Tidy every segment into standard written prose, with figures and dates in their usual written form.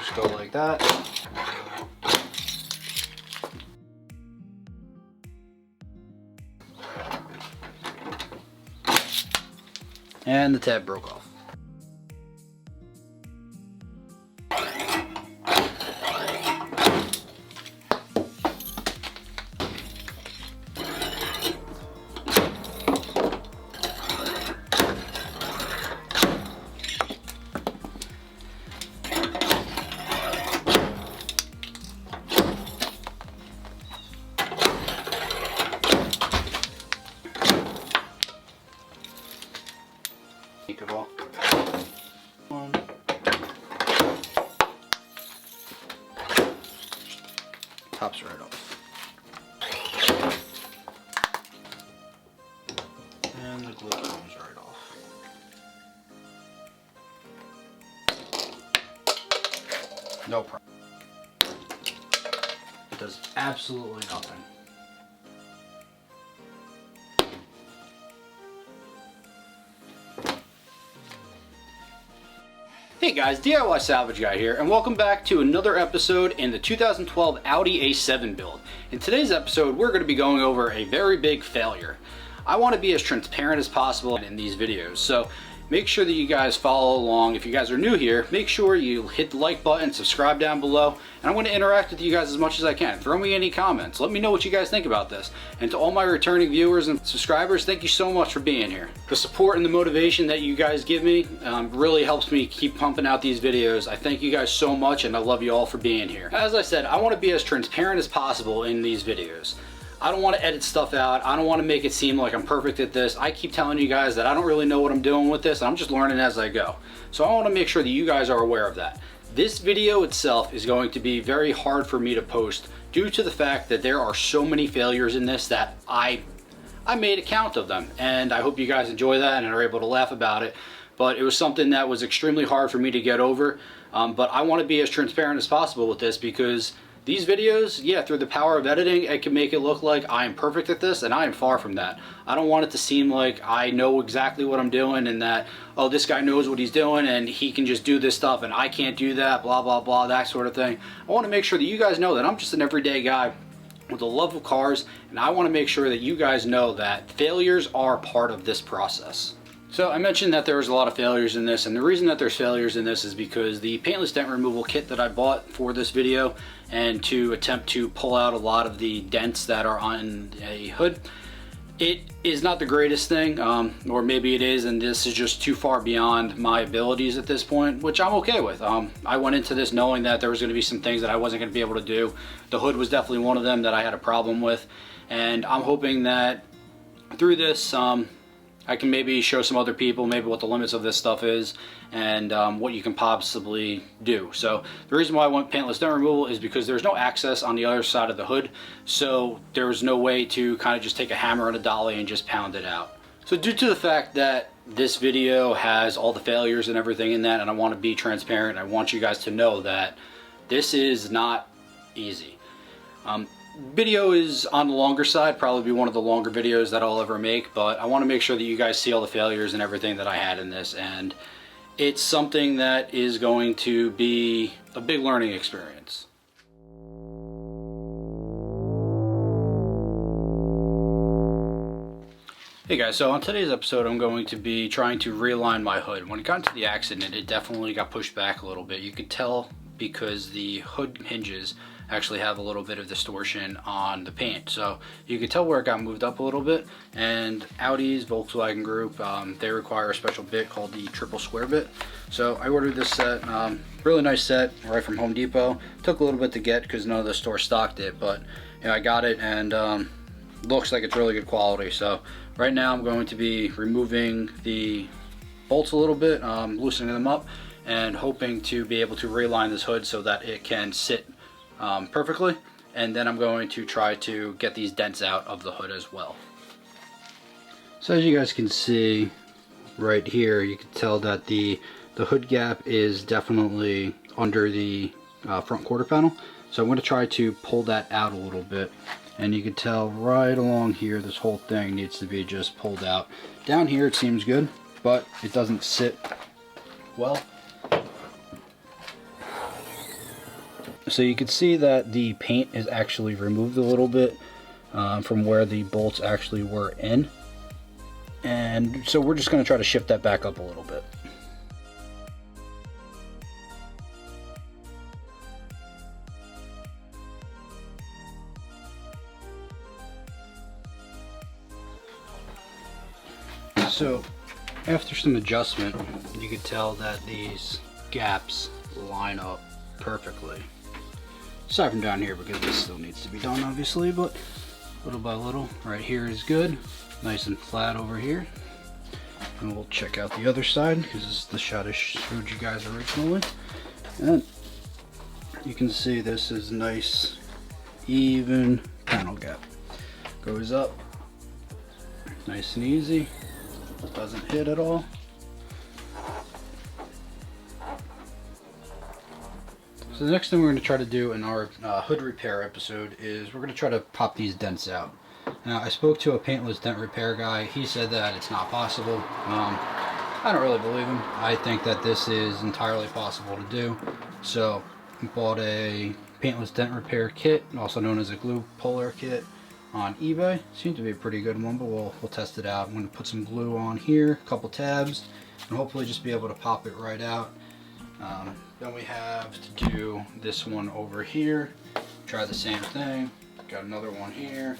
just go like that. And the tab broke off. Of all. One. Tops right off. And the glue comes right off. No problem. It does absolutely nothing. Hey guys, DIY Salvage Guy here, and welcome back to another episode in the 2012 Audi A7 build. In today's episode, we're going to be going over a very big failure. I want to be as transparent as possible in these videos, so make sure that you guys follow along. If you guys are new here, make sure you hit the like button, subscribe down below, and I'm going to interact with you guys as much as I can. Throw me any comments. Let me know what you guys think about this. And to all my returning viewers and subscribers, thank you so much for being here. The support and the motivation that you guys give me really helps me keep pumping out these videos. I thank you guys so much, and I love you all for being here. As I said, I want to be as transparent as possible in these videos. I don't want to edit stuff out. I don't want to make it seem like I'm perfect at this. I keep telling you guys that I don't really know what I'm doing with this. I'm just learning as I go. So I want to make sure that you guys are aware of that. This video itself is going to be very hard for me to post due to the fact that there are so many failures in this that I made a count of them. And I hope you guys enjoy that and are able to laugh about it. But it was something that was extremely hard for me to get over. But I want to be as transparent as possible with this because these videos, yeah, through the power of editing, it can make it look like I am perfect at this, and I am far from that. I don't want it to seem like I know exactly what I'm doing and that, oh, this guy knows what he's doing and he can just do this stuff and I can't do that, blah, blah, blah, that sort of thing. I want to make sure that you guys know that I'm just an everyday guy with a love of cars, and I want to make sure that you guys know that failures are part of this process. So I mentioned that there was a lot of failures in this, and the reason that there's failures in this is because the paintless dent removal kit that I bought for this video and to attempt to pull out a lot of the dents that are on a hood, it is not the greatest thing, or maybe it is, and this is just too far beyond my abilities at this point, which I'm okay with. I went into this knowing that there was going to be some things that I wasn't going to be able to do. The hood was definitely one of them that I had a problem with, and I'm hoping that through this, I can maybe show some other people maybe what the limits of this stuff is and what you can possibly do. So the reason why I went paintless dent removal is because there's no access on the other side of the hood, so there's no way to kind of just take a hammer and a dolly and just pound it out. So due to the fact that this video has all the failures and everything in that, and I want to be transparent, I want you guys to know that this is not easy. Video is on the longer side, probably be one of the longer videos that I'll ever make, but I want to make sure that you guys see all the failures and everything that I had in this, and it's something that is going to be a big learning experience. Hey guys, so on today's episode I'm going to be trying to realign my hood. When it got into the accident, it definitely got pushed back a little bit. You could tell because the hood hinges actually have a little bit of distortion on the paint, so you could tell where it got moved up a little bit. And Audi's Volkswagen group, they require a special bit called the triple square bit. So I ordered this set, really nice set right from Home Depot. Took a little bit to get because none of the stores stocked it, but you know, I got it, and looks like it's really good quality. So right now I'm going to be removing the bolts a little bit, loosening them up, and hoping to be able to realign this hood so that it can sit perfectly. And then I'm going to try to get these dents out of the hood as well. So as you guys can see right here, you can tell that the hood gap is definitely under the front quarter panel. So I'm going to try to pull that out a little bit, and you can tell right along here this whole thing needs to be just pulled out. Down here it seems good, but it doesn't sit well. So you can see that the paint is actually removed a little bit from where the bolts actually were in. And so we're just going to try to shift that back up a little bit. So after some adjustment, you could tell that these gaps line up perfectly. Aside from down here, because this still needs to be done obviously, but little by little. Right here is good, nice and flat over here. And we'll check out the other side, because this is the shot I showed you guys originally. And you can see this is nice, even panel gap. Goes up, nice and easy. Doesn't hit at all. So the next thing we're going to try to do in our hood repair episode is we're going to try to pop these dents out. Now, I spoke to a Paintless dent repair guy. He said that it's not possible. I don't really believe him. I think that this is entirely possible to do. So I bought a Paintless dent repair kit, also known as a glue puller kit, on eBay. Seems to be a pretty good one, but we'll test it out. I'm going to put some glue on here, a couple tabs, and hopefully just be able to pop it right out. Then we have to do this one over here. Try the same thing. Got another one here,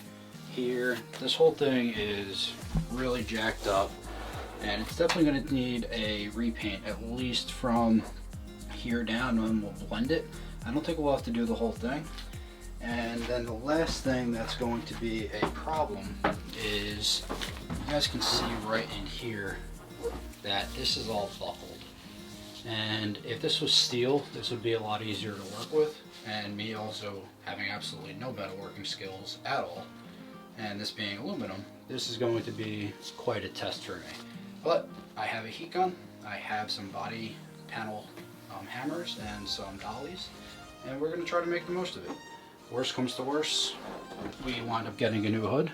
here. This whole thing is really jacked up, and it's definitely going to need a repaint, at least from here down, and we'll blend it. I don't think we'll have to do the whole thing. And then the last thing that's going to be a problem is, you guys can see right in here that this is all buckled. And if this was steel, this would be a lot easier to work with. And me also having absolutely no metalworking skills at all, and this being aluminum, this is going to be quite a test for me. But I have a heat gun, I have some body panel hammers and some dollies, and we're going to try to make the most of it. Worst comes to worst, we wind up getting a new hood,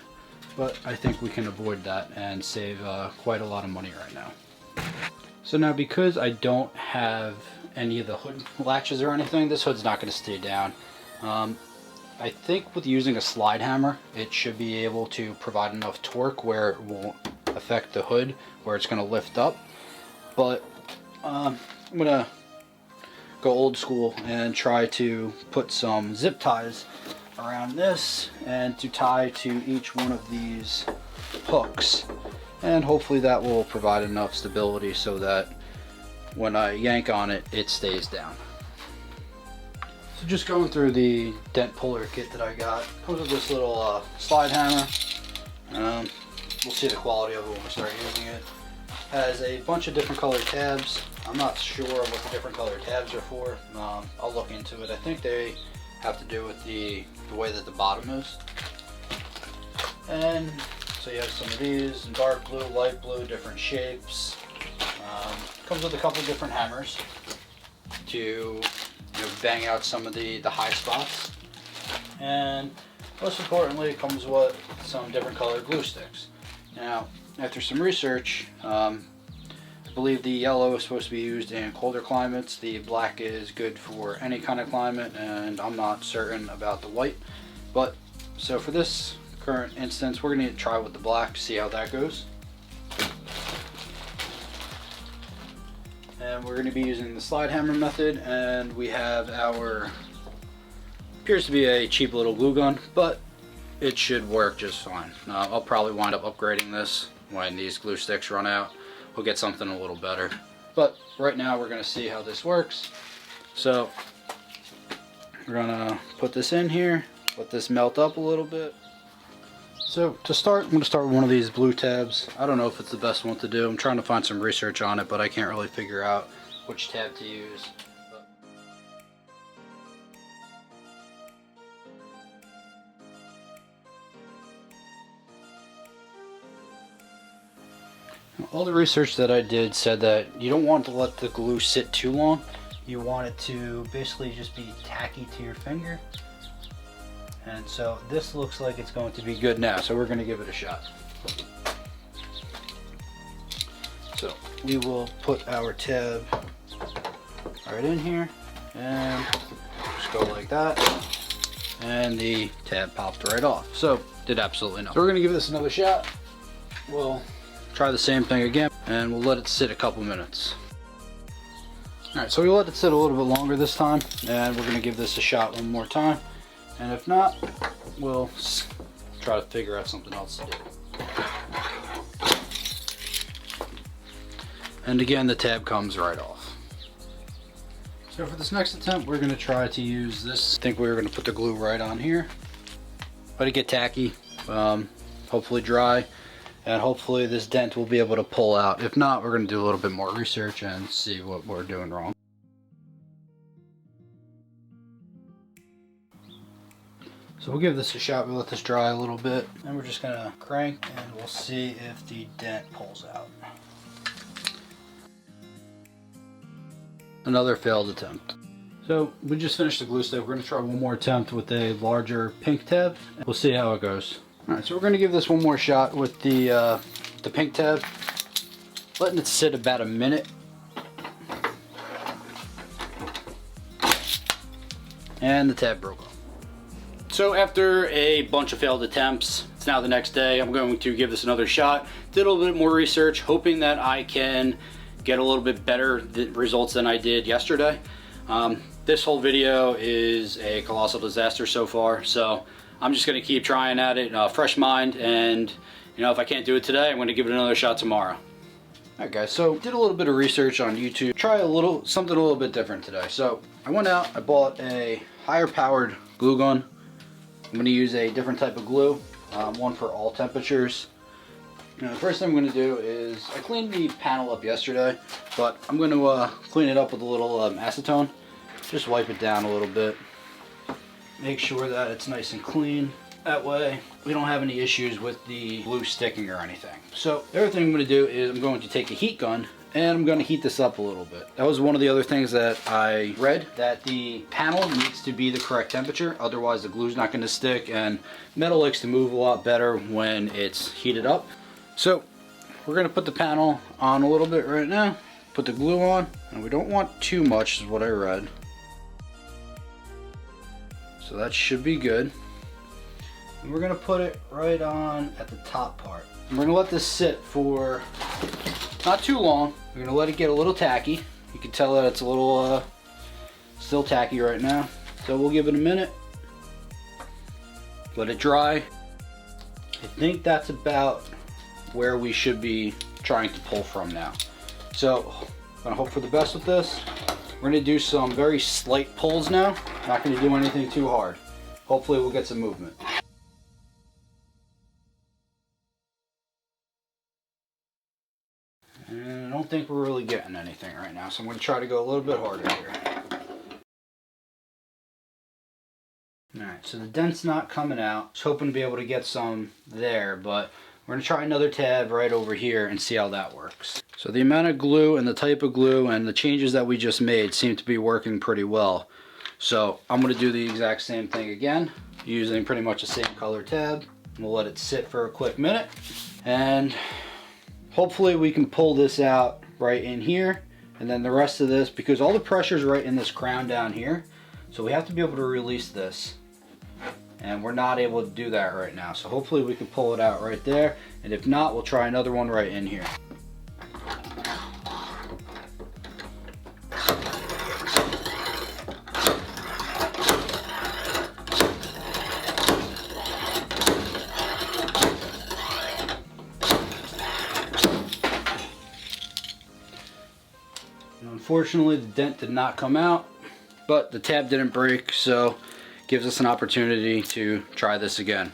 but I think we can avoid that and save quite a lot of money right now. So now, because I don't have any of the hood latches or anything, this hood's not going to stay down. I think with using a slide hammer, it should be able to provide enough torque where it won't affect the hood, where it's going to lift up. But I'm going to go old school and try to put some zip ties around this and to tie to each one of these hooks, and hopefully that will provide enough stability so that when I yank on it, it stays down. So just going through the dent puller kit that I got, comes with this little slide hammer. We'll see the quality of it when we start using it. Has a bunch of different colored tabs. I'm not sure what the different colored tabs are for. I'll look into it. I think they have to do with the way that the bottom is. And so you have some of these in dark blue, light blue, different shapes. Comes with a couple different hammers to bang out some of the high spots. And most importantly, it comes with some different colored glue sticks. Now, after some research, I believe the yellow is supposed to be used in colder climates. The black is good for any kind of climate, and I'm not certain about the white. But so for this current instance, we're going to try with the black, see how that goes. And we're going to be using the slide hammer method, and we have our, appears to be a cheap little glue gun, but it should work just fine. I'll probably wind up upgrading this when these glue sticks run out. We'll get something a little better. But right now we're going to see how this works. So we're going to put this in here, let this melt up a little bit. So to start, I'm going to start with one of these blue tabs. I don't know if it's the best one to do. I'm trying to find some research on it, but I can't really figure out which tab to use. All the research that I did said that you don't want to let the glue sit too long. You want it to basically just be tacky to your finger. And so this looks like it's going to be good now, so we're going to give it a shot. So we will put our tab right in here and just go like that, and the tab popped right off. So did absolutely nothing. So we're gonna give this another shot. We'll try the same thing again, and we'll let it sit a couple minutes. All right, so we let it sit a little bit longer this time, and we're gonna give this a shot one more time. And if not, we'll try to figure out something else to do. And again, the tab comes right off. So for this next attempt, we're gonna try to use this. I think we're gonna put the glue right on here. Let it get tacky, hopefully dry, and hopefully this dent will be able to pull out. If not, we're gonna do a little bit more research and see what we're doing wrong. So we'll give this a shot. We'll let this dry a little bit, and we're just gonna crank, and we'll see if the dent pulls out. Another failed attempt. So we just finished the glue stick. We're gonna try one more attempt with a larger pink tab. We'll see how it goes. All right, so we're gonna give this one more shot with the pink tab, letting it sit about a minute. And the tab broke off. So after a bunch of failed attempts, it's now the next day. I'm going to give this another shot. Did a little bit more research, hoping that I can get a little bit better results than I did yesterday. This whole video is a colossal disaster so far, so I'm just gonna keep trying at it, fresh mind, and you know, if I can't do it today, I'm gonna give it another shot tomorrow. Alright guys, so did a little bit of research on YouTube. Try something a little bit different today. So I went out, I bought a higher powered glue gun. I'm gonna use a different type of glue, one for all temperatures. Now, the first thing I'm gonna do is, I cleaned the panel up yesterday, but I'm gonna clean it up with a little acetone. Just wipe it down a little bit. Make sure that it's nice and clean. That way we don't have any issues with the glue sticking or anything. So the other thing I'm going to do is I'm going to take a heat gun and I'm going to heat this up a little bit. That was one of the other things that I read, that the panel needs to be the correct temperature, otherwise the glue's not going to stick, and metal likes to move a lot better when it's heated up. So we're going to put the panel on a little bit right now, put the glue on, and we don't want too much is what I read. So that should be good. And we're gonna put it right on at the top part. And we're gonna let this sit for not too long. We're gonna let it get a little tacky. You can tell that it's a little still tacky right now. So we'll give it a minute. Let it dry. I think that's about where we should be trying to pull from now. So I'm gonna hope for the best with this. We're gonna do some very slight pulls now. Not gonna do anything too hard. Hopefully we'll get some movement. And I don't think we're really getting anything right now, so I'm gonna try to go a little bit harder here. Alright, so the dent's not coming out. I was hoping to be able to get some there, but we're gonna try another tab right over here and see how that works. So the amount of glue and the type of glue and the changes that we just made seem to be working pretty well. So I'm gonna do the exact same thing again, using pretty much the same color tab. We'll let it sit for a quick minute, and hopefully we can pull this out right in here, and then the rest of this, because all the pressure's right in this crown down here, so we have to be able to release this. And we're not able to do that right now. So hopefully we can pull it out right there. And if not, we'll try another one right in here. And unfortunately, the dent did not come out, but the tab didn't break, so gives us an opportunity to try this again.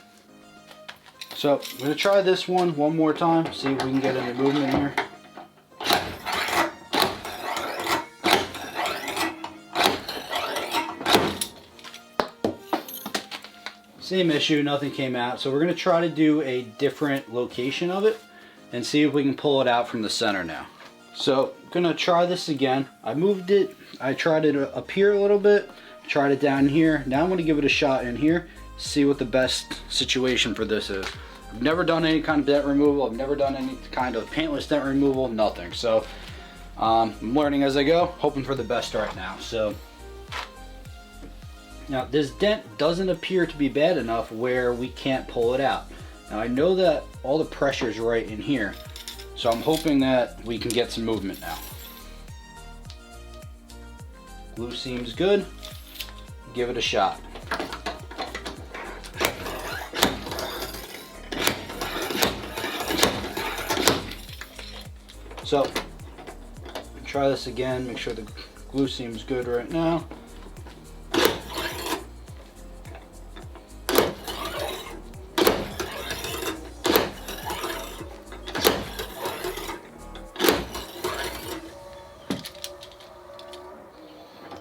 So I'm going to try this one more time, see if we can get any movement here. Same issue, nothing came out. So we're going to try to do a different location of it and see if we can pull it out from the center now. So I'm going to try this again. I moved it, I tried it up here a little bit. Tried it down here. Now I'm going to give it a shot in here, see what the best situation for this is. I've never done any kind of dent removal. I've never done any kind of paintless dent removal, nothing. So I'm learning as I go, hoping for the best right now. So Now this dent doesn't appear to be bad enough where we can't pull it out. Now I know that all the pressure is right in here, so I'm hoping that we can get some movement now. Glue seems good. Give it a shot. So, try this again, make sure the glue seems good right now.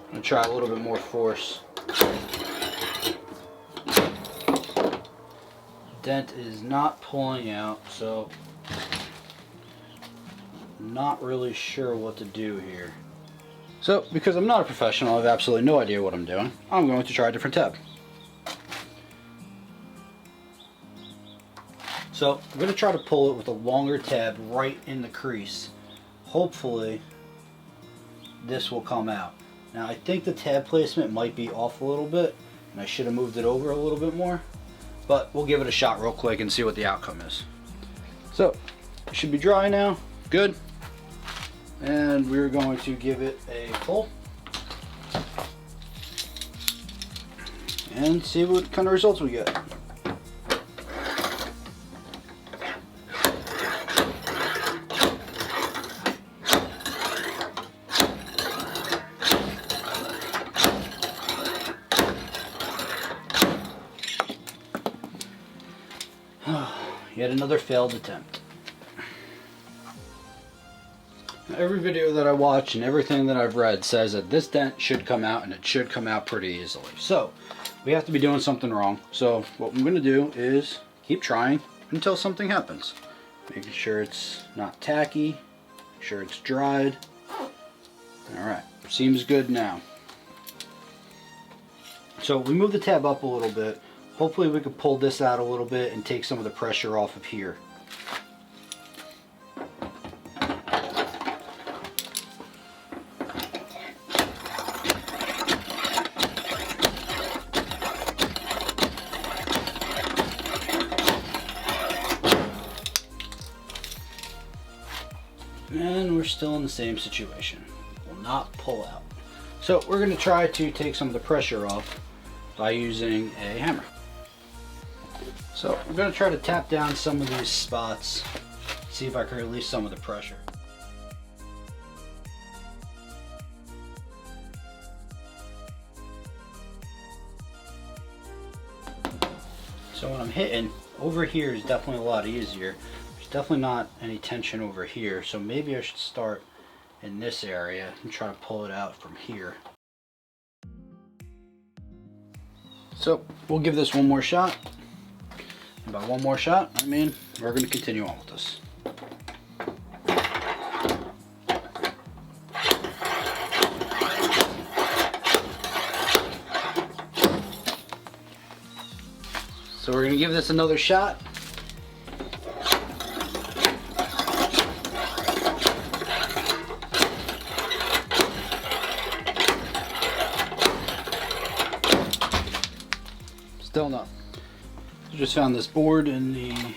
I'm gonna try a little bit more force. Dent is not pulling out, so not really sure what to do here. So, because I'm not a professional, I have absolutely no idea what I'm doing, I'm going to try a different tab. So, I'm going to try to pull it with a longer tab right in the crease. Hopefully, this will come out. Now, I think the tab placement might be off a little bit, and I should have moved it over a little bit more, but we'll give it a shot real quick and see what the outcome is. So, it should be dry now. Good. And we're going to give it a pull and see what kind of results we get. Yet another failed attempt. Every video that I watch and everything that I've read says that this dent should come out, and it should come out pretty easily. So we have to be doing something wrong. So what I'm going to do is keep trying until something happens. Making sure it's not tacky, make sure it's dried. Alright, seems good now. So we move the tab up a little bit. Hopefully we can pull this out a little bit and take some of the pressure off of here. And we're still in the same situation. Will not pull out. So we're going to try to take some of the pressure off by using a hammer. So I'm going to try to tap down some of these spots, see if I can release some of the pressure. So when I'm hitting, over here is definitely a lot easier. There's definitely not any tension over here, so maybe I should start in this area and try to pull it out from here. So we'll give this one more shot. And by one more shot, I mean we're going to continue on with this. So we're going to give this another shot. Still not. I just found this board in the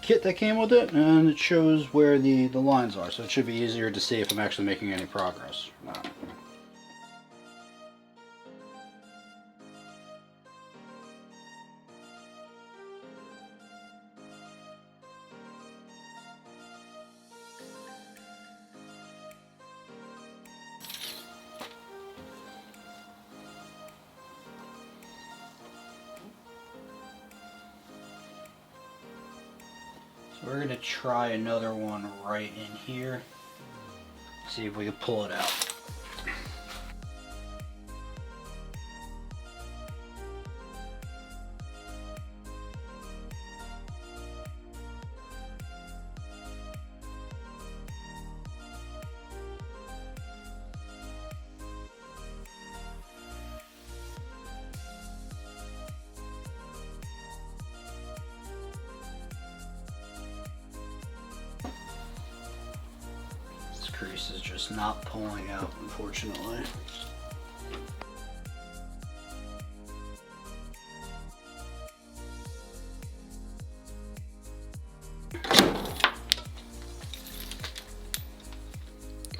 kit that came with it, and it shows where the lines are, so it should be easier to see if I'm actually making any progress or not. We're going to try another one right in here, see if we can pull it out. Crease is just not pulling out, unfortunately.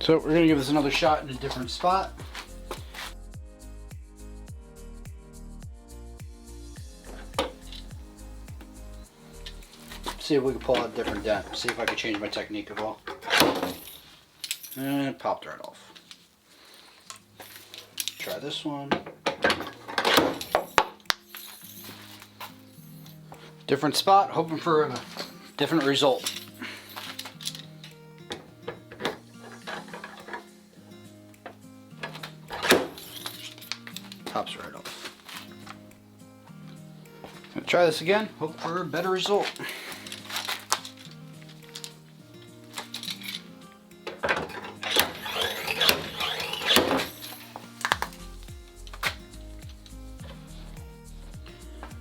So we're gonna give this another shot in a different spot. See if we can pull out a different dent. See if I can change my technique at all. And it popped right off. Try this one. Different spot, hoping for a different result. Pops right off. Gonna try this again, hope for a better result.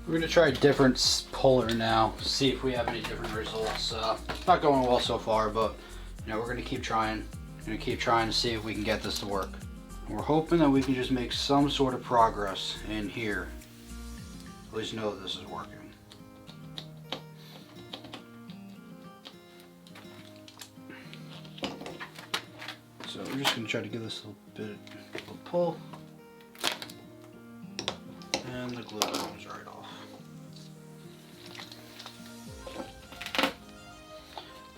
We're going to try a different puller now, see if we have any different results. Not going well so far, but you know, we're going to keep trying. We're going to keep trying to see if we can get this to work. We're hoping that we can just make some sort of progress in here. At least know that this is working. So we're just going to try to give this a little pull. And the glue comes right off.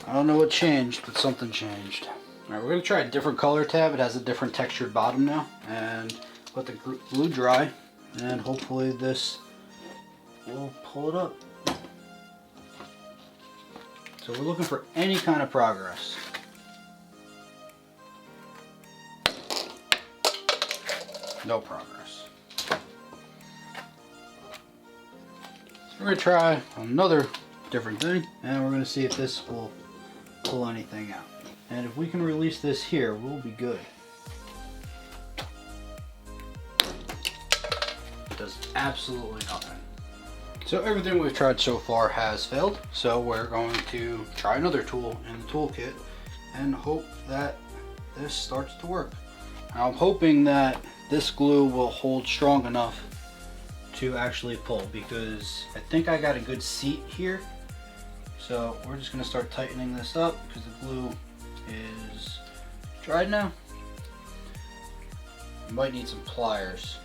I don't know what changed, but something changed. Alright, we're going to try a different color tab. It has a different textured bottom now. And let the glue dry. And hopefully this will pull it up. So we're looking for any kind of progress. No progress. So we're going to try another different thing. And we're going to see if this will pull anything out. And if we can release this here, we'll be good. It does absolutely nothing. So everything we've tried so far has failed. So we're going to try another tool in the toolkit and hope that this starts to work. Now, I'm hoping that this glue will hold strong enough to actually pull, because I think I got a good seat here. So we're just going to start tightening this up because the glue is dried now. You might need some pliers.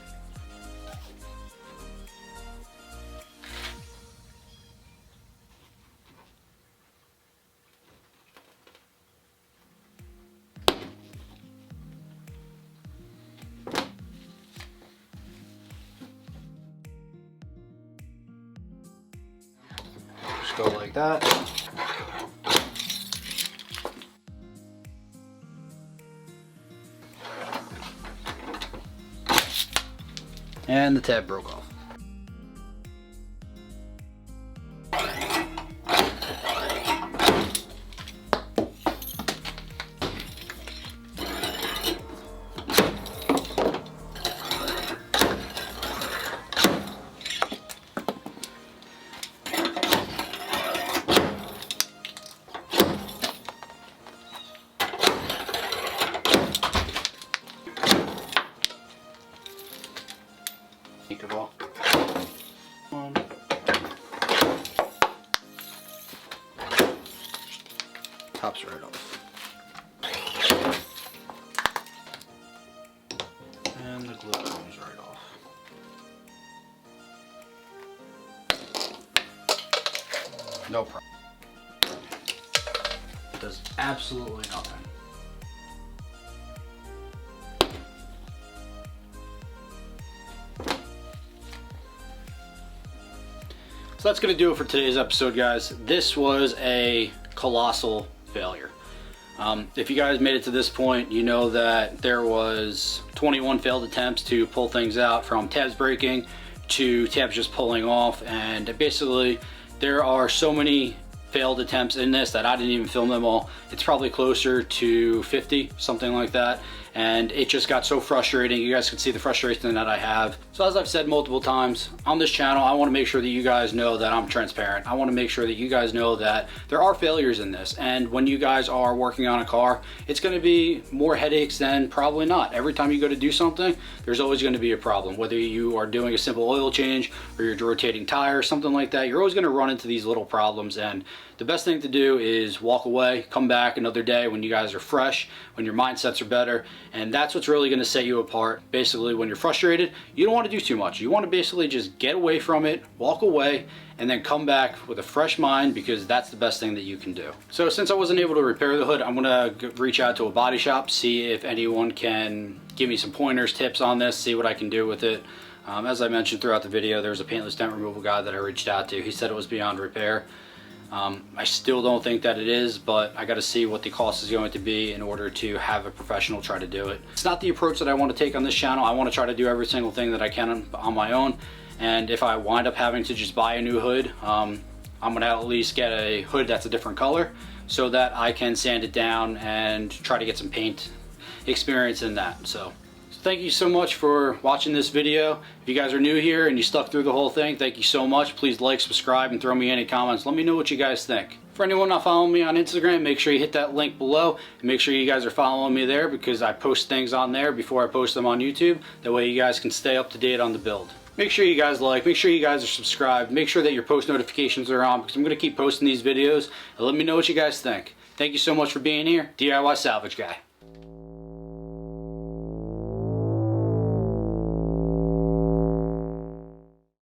Just go like that. And the tab broke off. Of all. One. Pops right off. And the glue comes right off. No problem. It does absolutely nothing. So that's going to do it for today's episode, guys. This was a colossal failure. If you guys made it to this point, you know that there was 21 failed attempts to pull things out, from tabs breaking to tabs just pulling off, and basically there are so many failed attempts in this that I didn't even film them all. It's probably closer to 50, something like that. and it just got so frustrating. You guys can see the frustration that I have. So as I've said multiple times on this channel, I want to make sure that you guys know that I'm transparent. I want to make sure that you guys know that there are failures in this, and when you guys are working on a car, it's going to be more headaches than probably not. Every time you go to do something, there's always going to be a problem. Whether you are doing a simple oil change or you're rotating tires, something like that, you're always going to run into these little problems, and the best thing to do is walk away, come back another day when you guys are fresh, when your mindsets are better, and that's what's really going to set you apart. Basically, when you're frustrated, you don't want to do too much. You want to basically just get away from it, walk away, and then come back with a fresh mind, because that's the best thing that you can do. So since I wasn't able to repair the hood, I'm going to reach out to a body shop, see if anyone can give me some pointers, tips on this, see what I can do with it. As I mentioned throughout the video, there's a paintless dent removal guy that I reached out to. He said it was beyond repair. I still don't think that it is, but I got to see what the cost is going to be in order to have a professional try to do it. It's not the approach that I want to take on this channel. I want to try to do every single thing that I can on my own, and if I wind up having to just buy a new hood, I'm going to at least get a hood that's a different color so that I can sand it down and try to get some paint experience in that. So thank you so much for watching this video. If you guys are new here and you stuck through the whole thing, thank you so much. Please like, subscribe, and throw me any comments. Let me know what you guys think. For anyone not following me on Instagram, make sure you hit that link below, and make sure you guys are following me there, because I post things on there before I post them on YouTube. That way you guys can stay up to date on the build. Make sure you guys like, make sure you guys are subscribed, make sure that your post notifications are on, because I'm going to keep posting these videos, and let me know what you guys think. Thank you so much for being here. DIY Salvage Guy.